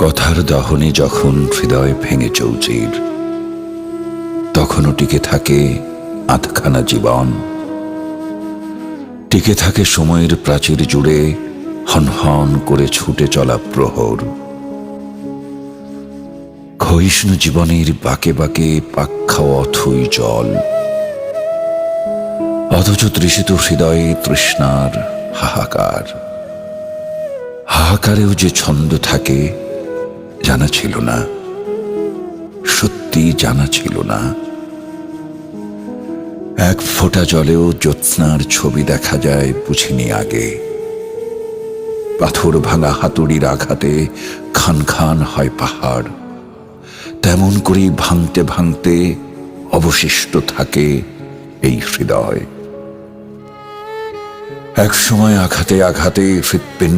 কথার দহনে যখন হৃদয় ভেঙে চৌচির, তখনও টিকে থাকে আধখানা জীবন। টিকে থাকে সময়ের প্রাচীর জুড়ে হনহন করে ছুটে চলা প্রহর। ক্ষয়িষ্ণু জীবনের বাঁকে বাঁকে পাক খাওয়া অথই জল, অথচ তৃষিত হৃদয়ে তৃষ্ণার হাহাকার। হাহাকারেও যে ছন্দ থাকে জানা ছিল না, সত্যি জানা ছিল না। এক ফোঁটা জলেও জ্যোৎস্নার ছবি দেখা যায় বুঝিনি আগে। পাথর ভাঙা হাতুড়ির আঘাতে খান খান হয় পাহাড়, তেমন করেই ভাঙতে ভাঙতে অবশিষ্ট থাকে এই হৃদয়। এক সময় আঘাতে আঘাতে হৃৎপিণ্ড